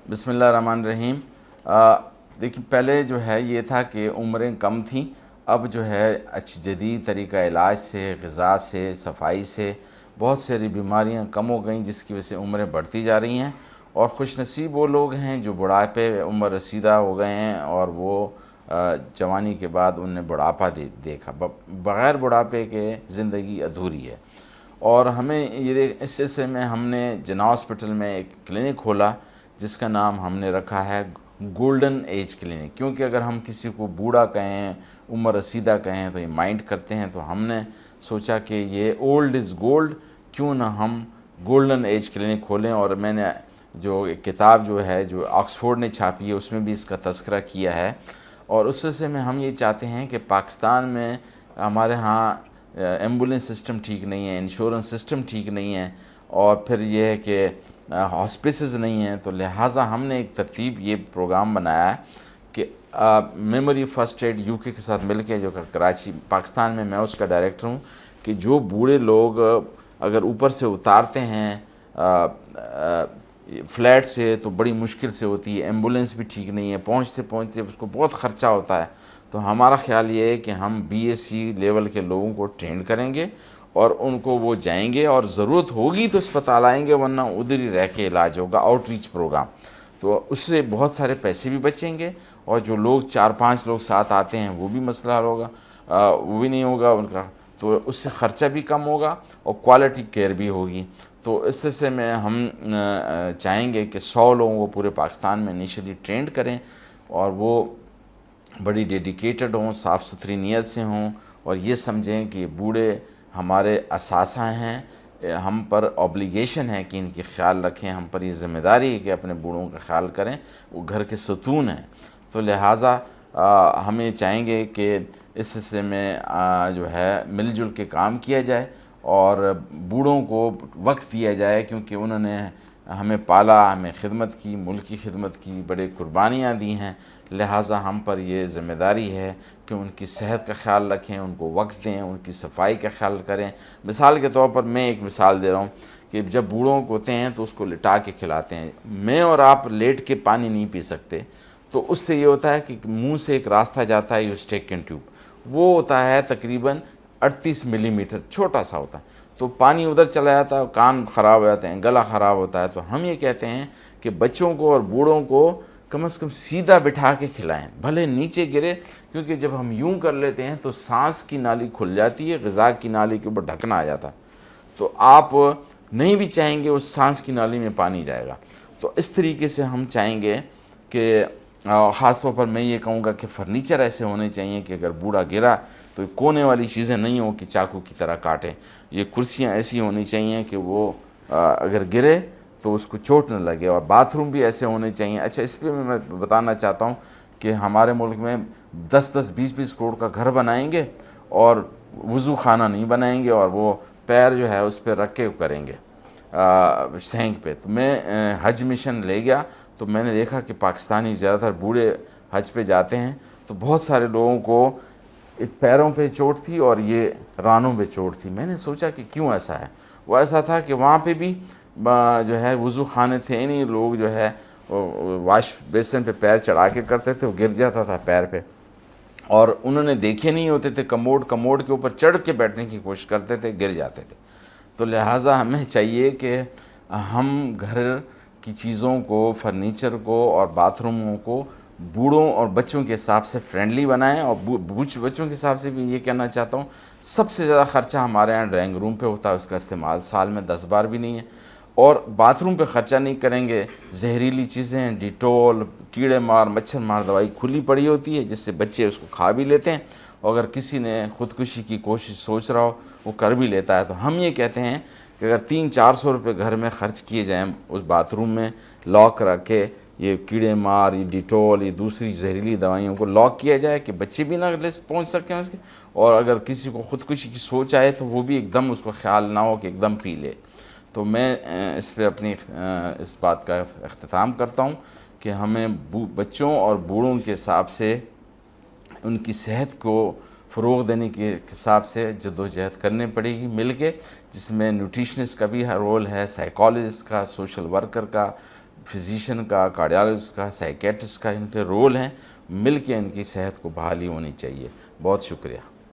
بسم اللہ الرحمن الرحیم۔ دیکھیں، پہلے جو ہے یہ تھا کہ عمریں کم تھیں، اب جو ہے جدید طریقہ علاج سے، غذا سے، صفائی سے بہت ساری بیماریاں کم ہو گئیں، جس کی وجہ سے عمریں بڑھتی جا رہی ہیں۔ اور خوش نصیب وہ لوگ ہیں جو بڑھاپے عمر رسیدہ ہو گئے ہیں اور وہ جوانی کے بعد انہوں نے بڑھاپا دیکھا۔ بغیر بڑھاپے کے زندگی ادھوری ہے۔ اور ہمیں اس سلسلے میں ہم نے جناح ہاسپٹل میں ایک کلینک کھولا جس کا نام ہم نے رکھا ہے گولڈن ایج کلینک، کیونکہ اگر ہم کسی کو بوڑھا کہیں، عمر رسیدہ کہیں تو یہ مائنڈ کرتے ہیں، تو ہم نے سوچا کہ یہ اولڈ از گولڈ، کیوں نہ ہم گولڈن ایج کلینک کھولیں۔ اور میں نے جو ایک کتاب جو ہے جو آکسفورڈ نے چھاپی ہے اس میں بھی اس کا تذکرہ کیا ہے، اور اس سلسلے میں ہم یہ چاہتے ہیں کہ پاکستان میں ہمارے ہاں ایمبولینس سسٹم ٹھیک نہیں ہے، انشورنس سسٹم ٹھیک نہیں ہے، اور پھر یہ ہے کہ ہاسپسز نہیں ہیں، تو لہٰذا ہم نے ایک ترتیب یہ پروگرام بنایا ہے کہ میموری فرسٹ ایڈ یو کے ساتھ مل کے، جو کہ کراچی پاکستان میں اس کا ڈائریکٹر ہوں، کہ جو بوڑھے لوگ اگر اوپر سے اتارتے ہیں فلیٹ سے تو بڑی مشکل سے ہوتی ہے، ایمبولینس بھی ٹھیک نہیں ہے، پہنچتے اس کو بہت خرچہ ہوتا ہے، تو ہمارا خیال یہ ہے کہ ہم بی ایس سی لیول کے لوگوں کو ٹرین کریں گے اور ان کو وہ جائیں گے، اور ضرورت ہوگی تو اسپتال آئیں گے، ورنہ ادھر ہی رہ کے علاج ہوگا، آؤٹ ریچ پروگرام۔ تو اس سے بہت سارے پیسے بھی بچیں گے، اور جو لوگ 4-5 لوگ ساتھ آتے ہیں وہ بھی مسئلہ حل ہوگا، وہ بھی نہیں ہوگا ان کا، تو اس سے خرچہ بھی کم ہوگا اور کوالٹی کیئر بھی ہوگی۔ تو اس سلسلے میں ہم چاہیں گے کہ 100 لوگوں کو پورے پاکستان میں انیشلی ٹرینڈ کریں، اور وہ بڑی ڈیڈیکیٹڈ ہوں، صاف ستھری نیت سے ہوں، اور یہ سمجھیں کہ بوڑھے ہمارے اثاثہ ہیں، ہم پر اوبلیگیشن ہے کہ ان کی خیال رکھیں، ہم پر یہ ذمہ داری ہے کہ اپنے بوڑھوں کا خیال کریں، وہ گھر کے ستون ہیں۔ تو لہٰذا ہم یہ چاہیں گے کہ اس سلسلے میں جو ہے مل جل کے کام کیا جائے، اور بوڑھوں کو وقت دیا جائے، کیونکہ انہوں نے ہمیں پالا، ہمیں خدمت کی، ملک کی خدمت کی، بڑے قربانیاں دی ہیں، لہٰذا ہم پر یہ ذمہ داری ہے کہ ان کی صحت کا خیال رکھیں، ان کو وقت دیں، ان کی صفائی کا خیال کریں۔ مثال کے طور پر میں ایک مثال دے رہا ہوں کہ جب بوڑھوں کو ہوتے ہیں تو اس کو لٹا کے کھلاتے ہیں، میں اور آپ لیٹ کے پانی نہیں پی سکتے، تو اس سے یہ ہوتا ہے کہ منہ سے ایک راستہ جاتا ہے یوسٹیکن ٹیوب، وہ ہوتا ہے تقریباً 38 ملی میٹر، چھوٹا سا ہوتا ہے، تو پانی ادھر چلا جاتا ہے، کان خراب ہو جاتے ہیں، گلا خراب ہوتا ہے۔ تو ہم یہ کہتے ہیں کہ بچوں کو اور بوڑھوں کو کم از کم سیدھا بٹھا کے کھلائیں، بھلے نیچے گرے، کیونکہ جب ہم یوں کر لیتے ہیں تو سانس کی نالی کھل جاتی ہے، غذا کی نالی کے اوپر ڈھکنا آ جاتا ہے، تو آپ نہیں بھی چاہیں گے اس سانس کی نالی میں پانی جائے گا۔ تو اس طریقے سے ہم چاہیں گے کہ خاص طور پر میں یہ کہوں گا کہ فرنیچر ایسے ہونے چاہیے کہ اگر بوڑھا گرا تو کونے والی چیزیں نہیں ہوں کہ چاقو کی طرح کاٹیں، یہ کرسیاں ایسی ہونی چاہیے کہ وہ اگر گرے تو اس کو چوٹ نہ لگے، اور باتھ روم بھی ایسے ہونے چاہیے۔ اچھا، اس پہ میں بتانا چاہتا ہوں کہ ہمارے ملک میں 10-10 20-20 کروڑ کا گھر بنائیں گے اور وضو خانہ نہیں بنائیں گے، اور وہ پیر جو ہے اس پہ رکھ کے کریں گے سینک پہ۔ تو میں حج مشن لے گیا تو میں نے دیکھا کہ پاکستانی زیادہ تر بوڑھے حج پہ جاتے ہیں، تو بہت سارے لوگوں کو پیروں پہ چوٹ تھی اور یہ رانوں پہ چوٹ تھی۔ میں نے سوچا کہ کیوں ایسا ہے؟ وہ ایسا تھا کہ وہاں پہ بھی جو ہے وضو خانے تھے نہیں، لوگ جو ہے واش بیسن پہ پیر چڑھا کے کرتے تھے، وہ گر جاتا تھا پیر پہ، اور انہوں نے دیکھے نہیں ہوتے تھے، کموڈ کے اوپر چڑھ کے بیٹھنے کی کوشش کرتے تھے، گر جاتے تھے۔ تو لہٰذا ہمیں چاہیے کہ ہم گھر کی چیزوں کو، فرنیچر کو اور باتھ روموں کو بوڑھوں اور بچوں کے حساب سے فرینڈلی بنائیں، اور بچوں کے حساب سے بھی یہ کہنا چاہتا ہوں، سب سے زیادہ خرچہ ہمارے یہاں ڈرائنگ روم پہ ہوتا ہے، اس کا استعمال سال میں 10 بار بھی نہیں ہے، اور باتھ روم پہ خرچہ نہیں کریں گے۔ زہریلی چیزیں، ڈیٹول، کیڑے مار مچھر مار دوائی کھلی پڑی ہوتی ہے، جس سے بچے اس کو کھا بھی لیتے ہیں، اور اگر کسی نے خودکشی کی کوشش سوچ رہا ہو وہ کر بھی لیتا ہے۔ تو ہم یہ کہتے ہیں کہ اگر 300-400 روپے گھر میں خرچ کیے جائیں اس باتھ روم میں، لاک رکھ کے، یہ کیڑے مار، یہ ڈیٹول، یہ دوسری زہریلی دوائیوں کو لاک کیا جائے کہ بچے بھی نہ پہنچ سکیں اس کے، اور اگر کسی کو خودکشی کی سوچ آئے تو وہ بھی ایک دم اس کو خیال نہ ہو کہ ایک دم پی لے۔ تو میں اس پہ اپنی اس بات کا اختتام کرتا ہوں کہ ہمیں بچوں اور بوڑھوں کے حساب سے ان کی صحت کو فروغ دینے کے حساب سے جدوجہد کرنے پڑے گی مل کے، جس میں نیوٹریشنسٹ کا بھی رول ہے، سائیکالوجسٹ کا، سوشل ورکر کا، فزیشین کا، کارڈیالوجسٹ کا، سائیکیٹرسٹ کا ان کے رول ہیں، مل کے ان کی صحت کو بحالی ہونی چاہیے۔ بہت شکریہ۔